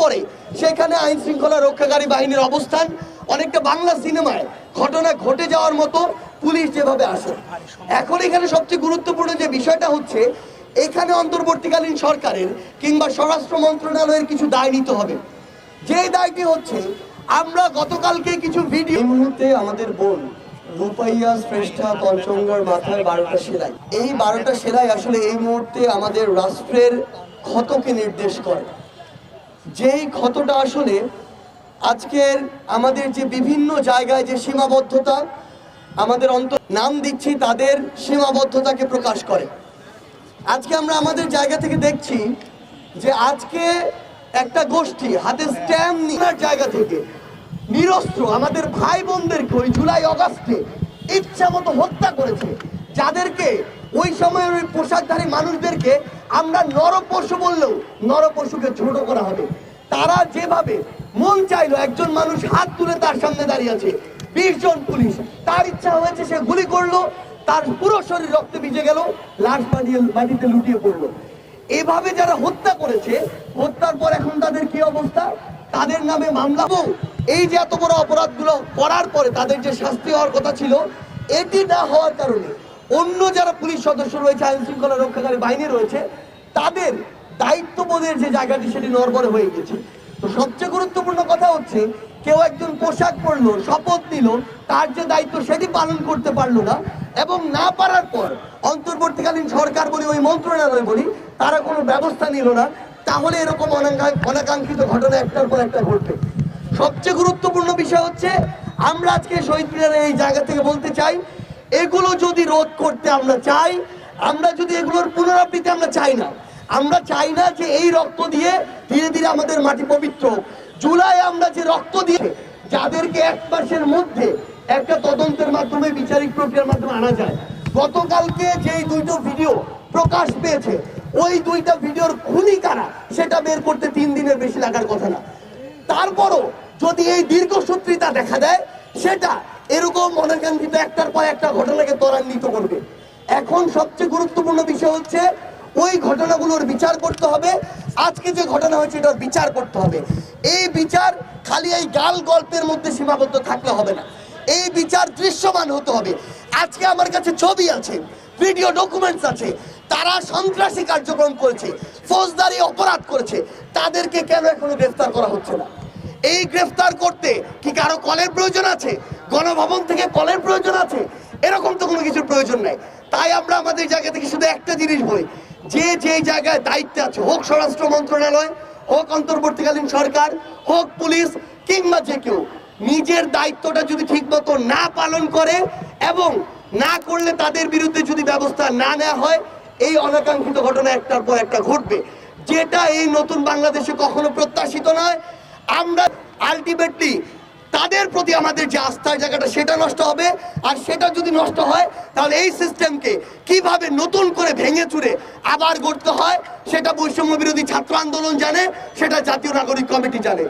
পরে সেখানে আইন শৃঙ্খলা রক্ষাকারী বাহিনীর অবস্থান অনেকটা বাংলা সিনেমায় ঘটনা ঘটে যাওয়ার মতো পুলিশ যেভাবে আসে। এখন এখানে সবচেয়ে গুরুত্বপূর্ণ যে বিষয়টা হচ্ছে, এখানে অন্তর্বর্তীকালীন সরকারের কিংবা স্বরাষ্ট্র মন্ত্রণালয়ের কিছু দায় নিতে হবে। যে দায়টি হচ্ছে, আমরা গতকালকে কিছু ভিডিও, এই মুহূর্তে আমাদের বোন রূপাইয়া শ্রেষ্ঠা তঞ্চঙ্গার মাথায় 12টা সেলাই, এই 12টা সেলাই আসলে এই মুহূর্তে আমাদের রাষ্ট্রের ক্ষতকে নির্দেশ করে। যেই ক্ষতটা আসলে আজকের আমাদের যে বিভিন্ন জায়গায় যে সীমাবদ্ধতা আমাদের নাম দিচ্ছি, তাদের সীমাবদ্ধতাকে প্রকাশ করে। আজকে আমরা আমাদের জায়গা থেকে দেখছি যে আজকে একটা গোষ্ঠী হাতে স্ট্যাম্প নেওয়ার জায়গা থেকে নিরস্ত্র আমাদের ভাই বোনদেরকে ওই জুলাই অগাস্টে ইচ্ছা মতো হত্যা করেছে, যাদেরকে ওই সময়ের ওই পোশাকধারী মানুষদেরকে আমরা নরপশু বললেও নরপশুকে ছোট করা হবে। তারা যেভাবে মন চাইলো, একজন মানুষ হাত তুলে তার সামনে দাঁড়িয়ে আছে, 20 জন পুলিশ, তার ইচ্ছা হয়েছে সে গুলি করলো, তার পুরো শরীর রক্তে ভিজে গেল, লাশ মাটিতে লুটিয়ে পড়লো। এভাবে যারা হত্যা করেছে, হত্যার পর এখন তাদের কি অবস্থা, তাদের নামে মামলা, এই যে এত বড় অপরাধগুলো করার পরে তাদের যে শাস্তি হওয়ার কথা ছিল, এটি না হওয়ার কারণে অন্য যারা পুলিশ সদস্য রয়েছে, আইন শৃঙ্খলা রক্ষাকারী বাহিনী রয়েছে, তাদের দায়িত্ববোধের যে জায়গাটি সেটি নড়বড়ে হয়ে গেছে। তো সবচেয়ে গুরুত্বপূর্ণ কথা হচ্ছে, কেউ একজন পোশাক পরলো, শপথ নিল, তার যে দায়িত্ব সেটি পালন করতে পারলো না, এবং না পারার পর অন্তর্বর্তীকালীন সরকার বলি, ওই মন্ত্রণালয় বলি, তারা কোনো ব্যবস্থা নিল না, তাহলে এরকম অনাকাঙ্ক্ষিত ঘটনা একটার পর একটা ঘটবে। সবচেয়ে গুরুত্বপূর্ণ বিষয় হচ্ছে, আমরা আজকে শহীদ মিনারের এই জায়গা থেকে বলতে চাই, এগুলো যদি রোধ করতে আমরা চাই, আমরা যদি এগুলোর পুনরাবৃত্তি আমরা চাই না, আমরা চাই না যে এই রক্ত দিয়ে ধীরে ধীরে আমাদের মাটি পবিত্র। জুলাই আমরা যে রক্ত দিয়ে যাদেরকে 1 মাসের মধ্যে একটা তদন্তের মাধ্যমে বিচারিক প্রক্রিয়ার মাধ্যমে আনা যায়, গতকালকে যেই 2টো ভিডিও প্রকাশ পেয়েছে, ওই 2টা ভিডিওর খুনি কারা সেটা বের করতে 3 দিনের বেশি লাগার কথা না। তারপরও যদি এই দীর্ঘসূত্রিতা দেখা দেয়, সেটা এরকম অনাকাঙ্ক্ষিত একটার পর একটা ঘটনাকে ত্বরান্বিত করবে। এখন সবচেয়ে গুরুত্বপূর্ণ বিষয় হচ্ছে, ওই ঘটনাগুলোর বিচার করতে হবে। আজকে যে ঘটনা হয়েছে এটার বিচার করতে হবে। এই বিচার খালি এই গাল গল্পের মধ্যে সীমাবদ্ধ থাকলে হবে না, এই বিচার দৃশ্যমান হতে হবে। আজকে আমার কাছে ছবি আছে, ভিডিও ডকুমেন্টস আছে, তারা সন্ত্রাসী কার্যক্রম করেছে, ফৌজদারি অপরাধ করেছে, তাদেরকে কেন এখনো গ্রেফতার করা হচ্ছে না? এই গ্রেফতার করতে কি কারো কলের প্রয়োজন আছে? গণভবন থেকে কলের প্রয়োজন আছে? এরকম তো কোনো কিছুর প্রয়োজন নাই। তাই আমরা আমাদের জায়গা থেকে শুধু একটা জিনিস বলি, যে জায়গায় দায়িত্বে আছে, হোক স্বরাষ্ট্র মন্ত্রণালয়, হোক অন্তর্বর্তীকালীন সরকার, হোক পুলিশ, কিংবা যে কেউ, নিজের দায়িত্বটা যদি ঠিকমতো না পালন করে এবং না করলে তাদের বিরুদ্ধে যদি ব্যবস্থা না নেওয়া হয়, এই অনাকাঙ্ক্ষিত ঘটনা একটার পর একটা ঘটবে, যেটা এই নতুন বাংলাদেশে কখনো প্রত্যাশিত নয়। আমরা আলটিমেটলি তাদের প্রতি আমাদের যে আস্থার জায়গাটা সেটা নষ্ট হবে, আর সেটা যদি নষ্ট হয় তাহলে এই সিস্টেমকে কিভাবে নতুন করে ভেঙে চুরে আবার গড়তে হয়, সেটা বৈষম্য বিরোধী ছাত্র আন্দোলন জানে, সেটা জাতীয় নাগরিক কমিটি জানে।